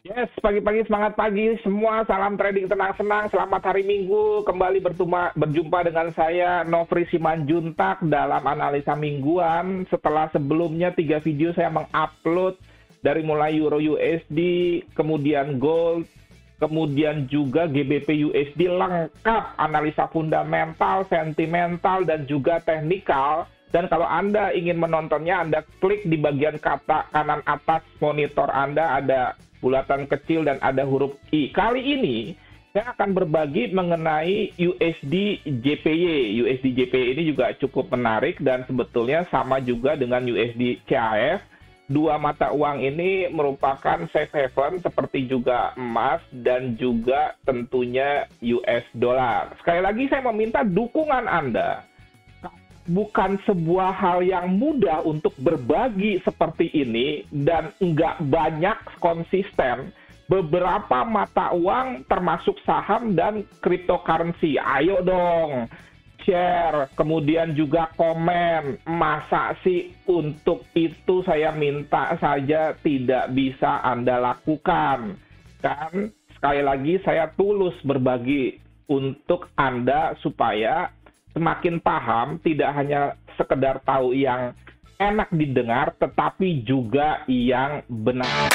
Yes, pagi-pagi semangat pagi semua. Salam trading tenang senang. Selamat hari Minggu. Kembali berjumpa dengan saya Nofri Simanjuntak dalam analisa mingguan. Setelah sebelumnya 3 video saya mengupload dari mulai Euro USD, kemudian Gold, kemudian juga GBP USD lengkap analisa fundamental, sentimental, dan juga teknikal. Dan kalau Anda ingin menontonnya, Anda klik di bagian kata kanan atas monitor Anda, ada bulatan kecil dan ada huruf I. Kali ini saya akan berbagi mengenai USD JPY. USD JPY ini juga cukup menarik dan sebetulnya sama juga dengan USD CHF. Dua mata uang ini merupakan safe haven seperti juga emas dan juga tentunya US dollar. Sekali lagi saya meminta dukungan Anda. Bukan sebuah hal yang mudah untuk berbagi seperti ini dan nggak banyak konsisten. Beberapa mata uang termasuk saham dan cryptocurrency. Ayo dong, share, kemudian juga komen. Masa sih untuk itu saya minta saja tidak bisa Anda lakukan? Kan sekali lagi saya tulus berbagi untuk Anda supaya semakin paham, tidak hanya sekedar tahu yang enak didengar, tetapi juga yang benar.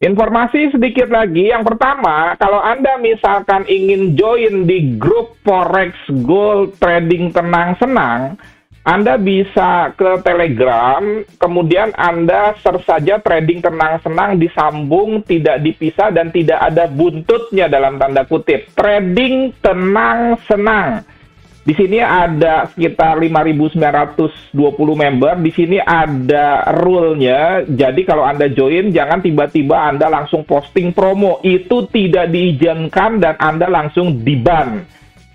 Informasi sedikit lagi. Yang pertama, kalau Anda misalkan ingin join di grup Forex Gold Trading Tenang Senang, Anda bisa ke Telegram, kemudian Anda search saja Trading Tenang Senang, disambung, tidak dipisah, dan tidak ada buntutnya dalam tanda kutip. Trading Tenang Senang. Di sini ada sekitar 5.920 member. Di sini ada rule-nya. Jadi kalau Anda join, jangan tiba-tiba Anda langsung posting promo. Itu tidak diizinkan dan Anda langsung di-ban.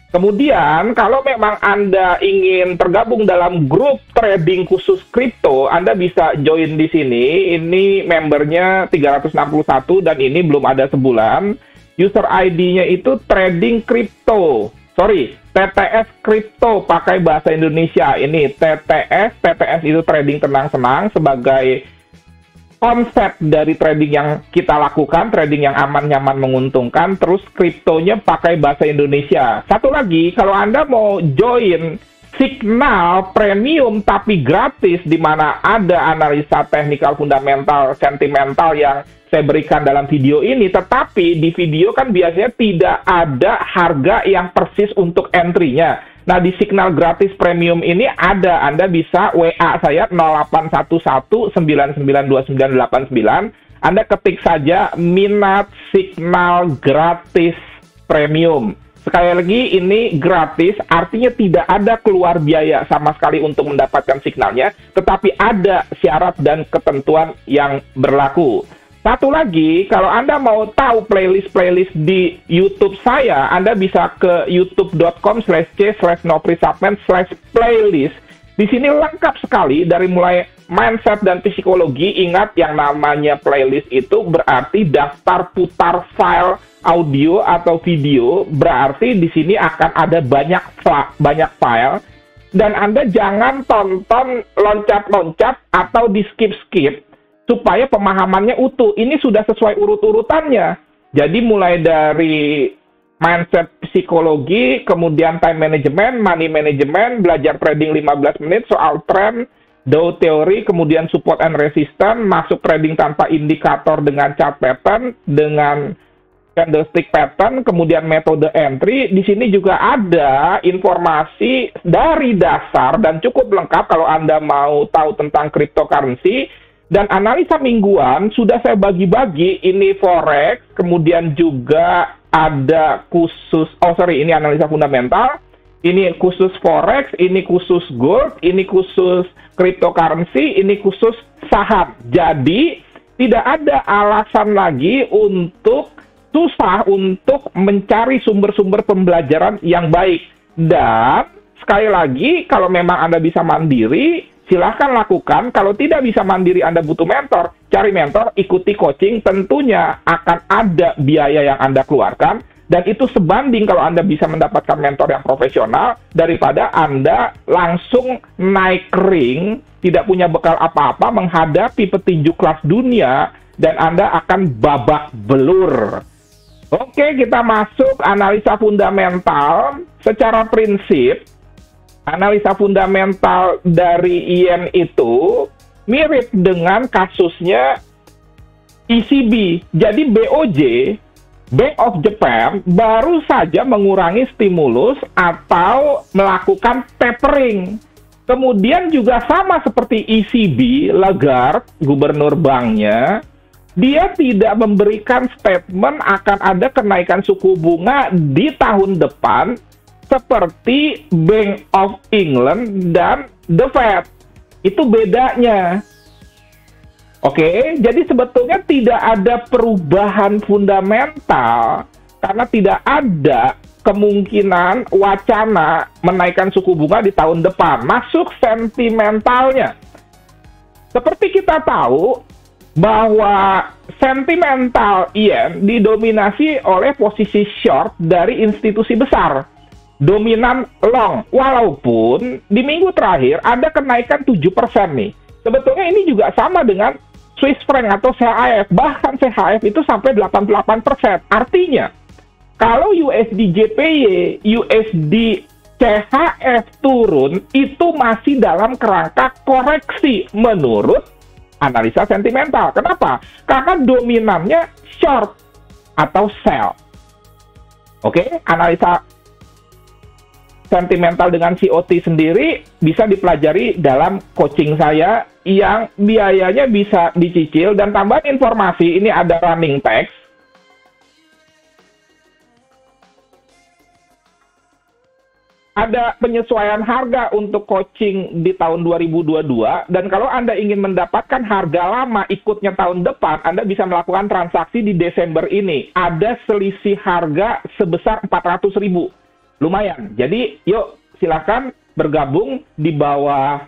Kemudian, kalau memang Anda ingin tergabung dalam grup trading khusus kripto, Anda bisa join di sini. Ini membernya 361 dan ini belum ada sebulan. User ID-nya itu trading kripto. TTS Kripto pakai bahasa Indonesia. Ini TTS itu trading tenang senang sebagai konsep dari trading yang kita lakukan, trading yang aman, nyaman, menguntungkan. Terus kriptonya pakai bahasa Indonesia. Satu lagi, kalau Anda mau join Signal Premium tapi gratis, di mana ada analisa teknikal, fundamental, sentimental yang saya berikan dalam video ini, tetapi di video kan biasanya tidak ada harga yang persis untuk entry-nya. Nah, di Signal gratis premium ini ada. Anda bisa WA saya 0811992989. Anda ketik saja minat Signal gratis premium. Sekali lagi, ini gratis, artinya tidak ada keluar biaya sama sekali untuk mendapatkan signalnya, tetapi ada syarat dan ketentuan yang berlaku. Satu lagi, kalau Anda mau tahu playlist-playlist di YouTube saya, Anda bisa ke youtube.com/c/nofrisubman/playlist. Di sini lengkap sekali dari mulai mindset dan psikologi. Ingat, yang namanya playlist itu berarti daftar putar file audio atau video. Berarti di sini akan ada banyak file. Dan Anda jangan tonton loncat-loncat atau di skip-skip, supaya pemahamannya utuh. Ini sudah sesuai urut-urutannya. Jadi mulai dari mindset psikologi, kemudian time management, money management, belajar trading 15 menit, soal trend, Dow teori, kemudian support and resistance, masuk trading tanpa indikator dengan chart pattern, dengan candlestick pattern, kemudian metode entry. Di sini juga ada informasi dari dasar dan cukup lengkap kalau Anda mau tahu tentang cryptocurrency. Dan analisa mingguan sudah saya bagi-bagi, ini forex, kemudian juga ada khusus, ini analisa fundamental, ini khusus forex, ini khusus gold, ini khusus cryptocurrency, ini khusus saham. Jadi tidak ada alasan lagi untuk susah untuk mencari sumber-sumber pembelajaran yang baik. Dan sekali lagi, kalau memang Anda bisa mandiri, silahkan lakukan. Kalau tidak bisa mandiri, Anda butuh mentor, cari mentor, ikuti coaching. Tentunya akan ada biaya yang Anda keluarkan, dan itu sebanding kalau Anda bisa mendapatkan mentor yang profesional daripada Anda langsung naik ring, tidak punya bekal apa-apa, menghadapi petinju kelas dunia, dan Anda akan babak belur. Oke, kita masuk analisa fundamental. Secara prinsip, analisa fundamental dari yen itu mirip dengan kasusnya ECB. Jadi BOJ, Bank of Japan, baru saja mengurangi stimulus atau melakukan tapering. Kemudian juga sama seperti ECB, Lagarde, gubernur banknya, dia tidak memberikan statement akan ada kenaikan suku bunga di tahun depan seperti Bank of England dan The Fed. Itu bedanya. Oke, jadi sebetulnya tidak ada perubahan fundamental karena tidak ada kemungkinan wacana menaikkan suku bunga di tahun depan. Masuk sentimentalnya. Seperti kita tahu, bahwa sentimental yen didominasi oleh posisi short dari institusi besar, dominan long, walaupun di minggu terakhir ada kenaikan 7% nih. Sebetulnya ini juga sama dengan Swiss franc atau CHF, bahkan CHF itu sampai 88%. Artinya, kalau USD JPY, USD CHF turun, itu masih dalam kerangka koreksi menurut analisa sentimental. Kenapa? Karena dominannya short atau sell. Oke, analisa sentimental dengan COT sendiri bisa dipelajari dalam coaching saya yang biayanya bisa dicicil. Dan tambahan informasi, ini ada running text. Ada penyesuaian harga untuk coaching di tahun 2022, dan kalau Anda ingin mendapatkan harga lama ikutnya tahun depan, Anda bisa melakukan transaksi di Desember ini. Ada selisih harga sebesar 400.000. Lumayan. Jadi, yuk silakan bergabung di bawah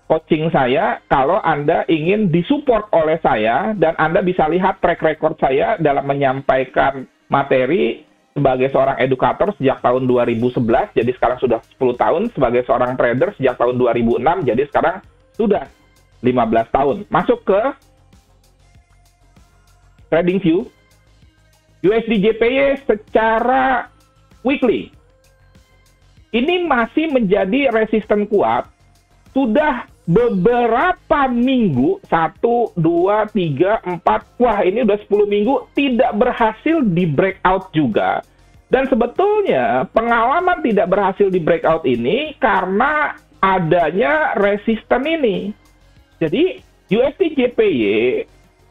coaching saya kalau Anda ingin disupport oleh saya, dan Anda bisa lihat track record saya dalam menyampaikan materi sebagai seorang edukator sejak tahun 2011, jadi sekarang sudah 10 tahun. Sebagai seorang trader sejak tahun 2006, jadi sekarang sudah 15 tahun. Masuk ke TradingView. USD JPY secara weekly. Ini masih menjadi resisten kuat. Sudah beberapa minggu, 1, 2, 3, 4, wah ini udah 10 minggu, tidak berhasil di breakout juga. Dan sebetulnya pengalaman tidak berhasil di breakout ini karena adanya resisten ini. Jadi USD JPY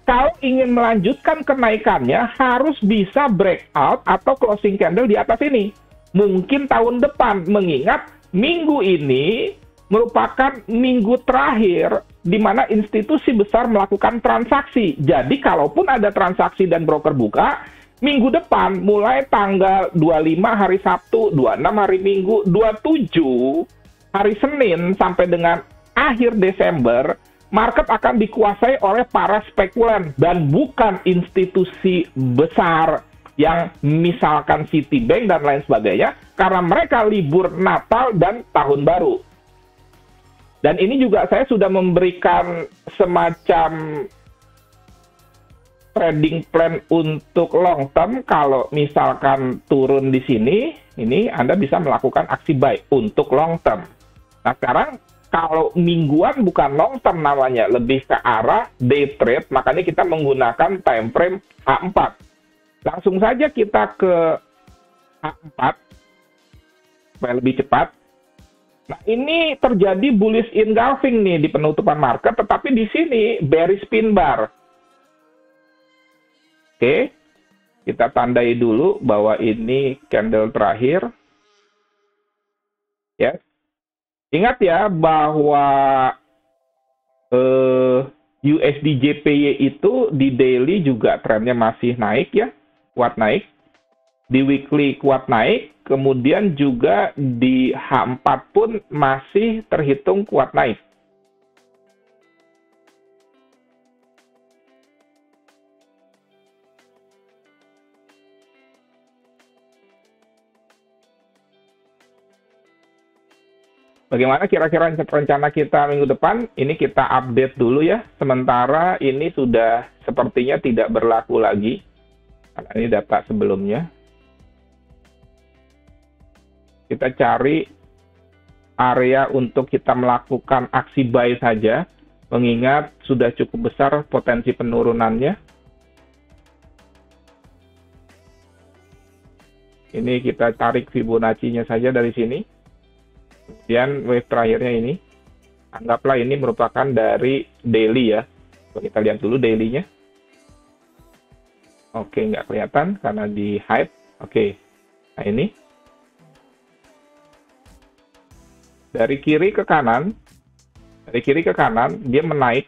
kalau ingin melanjutkan kenaikannya harus bisa breakout atau closing candle di atas ini. Mungkin tahun depan, mengingat minggu ini merupakan minggu terakhir di mana institusi besar melakukan transaksi. Jadi, kalaupun ada transaksi dan broker buka, minggu depan mulai tanggal 25 hari Sabtu, 26 hari Minggu, 27 hari Senin sampai dengan akhir Desember, market akan dikuasai oleh para spekulan dan bukan institusi besar yang misalkan Citibank dan lain sebagainya, karena mereka libur Natal dan Tahun Baru. Dan ini juga saya sudah memberikan semacam trading plan untuk long term. Kalau misalkan turun di sini, ini Anda bisa melakukan aksi buy untuk long term. Nah sekarang kalau mingguan bukan long term namanya, lebih ke arah day trade, makanya kita menggunakan time frame A4. Langsung saja kita ke A4 supaya lebih cepat. Nah, ini terjadi bullish engulfing nih di penutupan market, tetapi di sini bearish pin bar. Oke, kita tandai dulu bahwa ini candle terakhir. Ya, ingat ya bahwa USD JPY itu di daily juga trennya masih naik ya. kuat naik, di weekly kuat naik, kemudian juga di H4 pun masih terhitung kuat naik. Bagaimana kira-kira rencana kita minggu depan? Ini kita update dulu ya. Sementara ini sudah sepertinya tidak berlaku lagi. Karena ini data sebelumnya. Kita cari area untuk kita melakukan aksi buy saja. Mengingat sudah cukup besar potensi penurunannya. Ini kita tarik Fibonacci-nya saja dari sini. Kemudian wave terakhirnya ini, anggaplah ini merupakan dari daily ya. Kita lihat dulu daily-nya. Oke, nggak kelihatan karena di hide. Oke, nah ini. Dari kiri ke kanan, dia menaik.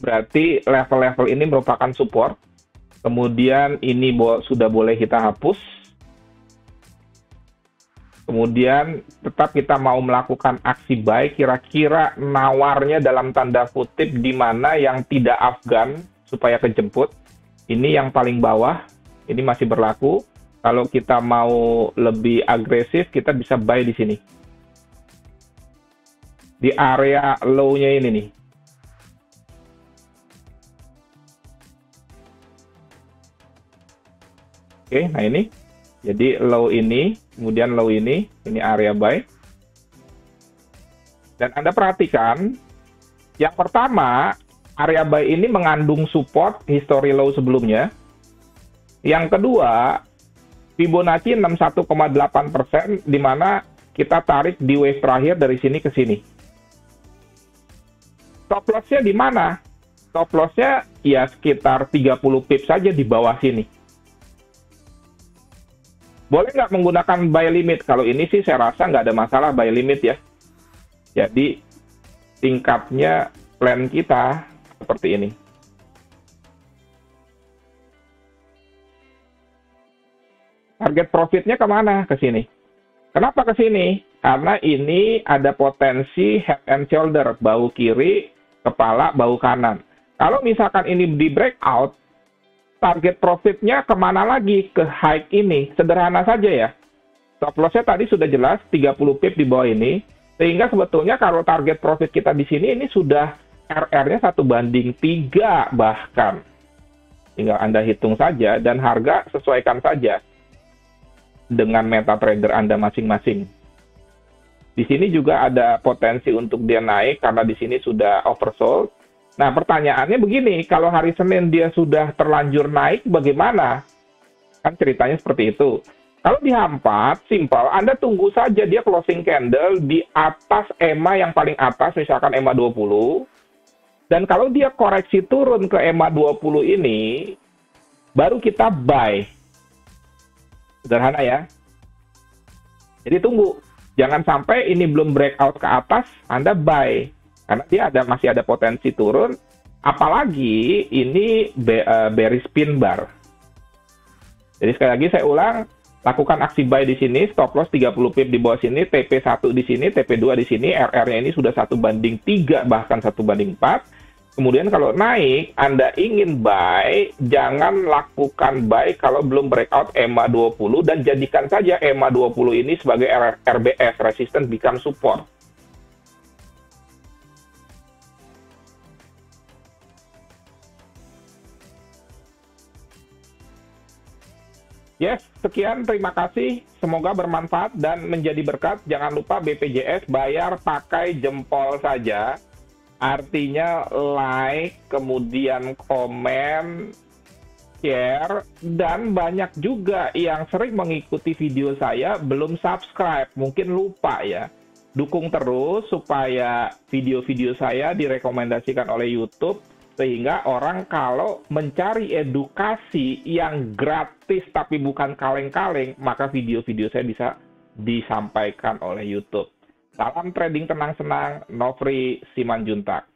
Berarti level-level ini merupakan support. Kemudian ini sudah boleh kita hapus. Kemudian tetap kita mau melakukan aksi buy, kira-kira nawarnya dalam tanda kutip di mana yang tidak Afgan supaya kejemput. Ini yang paling bawah, ini masih berlaku. Kalau kita mau lebih agresif, kita bisa buy di sini. Di area low-nya ini nih. Oke, nah ini. Jadi low ini, kemudian low ini area buy. Dan Anda perhatikan, yang pertama, area buy ini mengandung support history low sebelumnya. Yang kedua, Fibonacci 61,8%, di mana kita tarik di wave terakhir dari sini ke sini. Stop loss-nya di mana? Stop loss-nya ya sekitar 30 pips saja di bawah sini. Boleh nggak menggunakan buy limit? Kalau ini sih saya rasa nggak ada masalah buy limit ya. Jadi tingkatnya plan kita seperti ini. Target profitnya kemana? Ke sini. Kenapa ke sini? Karena ini ada potensi head and shoulder, bahu kiri, kepala, bahu kanan. Kalau misalkan ini di breakout, target profitnya kemana lagi? Ke high ini. Sederhana saja ya. Stop loss-nya tadi sudah jelas, 30 pip di bawah ini. Sehingga sebetulnya kalau target profit kita di sini, ini sudah RR-nya 1/3 bahkan. Tinggal Anda hitung saja, dan harga sesuaikan saja dengan MetaTrader Anda masing-masing. Di sini juga ada potensi untuk dia naik, karena di sini sudah oversold. Nah, pertanyaannya begini, kalau hari Senin dia sudah terlanjur naik, bagaimana? Kan ceritanya seperti itu. Kalau di H4, simple, Anda tunggu saja dia closing candle di atas EMA yang paling atas, misalkan EMA 20. Dan kalau dia koreksi turun ke EMA 20 ini, baru kita buy. Sederhana ya. Jadi tunggu. Jangan sampai ini belum breakout ke atas, Anda buy. Karena dia masih ada potensi turun, apalagi ini bearish pin bar. Jadi sekali lagi saya ulang, lakukan aksi buy di sini, stop loss 30 pip di bawah sini, TP1 di sini, TP2 di sini, RR-nya ini sudah 1/3 bahkan 1/4. Kemudian kalau naik, Anda ingin buy, jangan lakukan buy kalau belum breakout EMA 20 dan jadikan saja EMA 20 ini sebagai RBS, resistance become support. Yes, sekian, terima kasih. Semoga bermanfaat dan menjadi berkat. Jangan lupa BPJS bayar pakai jempol saja. Artinya like, kemudian komen, share, dan banyak juga yang sering mengikuti video saya belum subscribe. Mungkin lupa ya. Dukung terus supaya video-video saya direkomendasikan oleh YouTube. Sehingga orang kalau mencari edukasi yang gratis tapi bukan kaleng-kaleng, maka video-video saya bisa disampaikan oleh YouTube. Salam trading tenang-senang, Nofri Simanjuntak.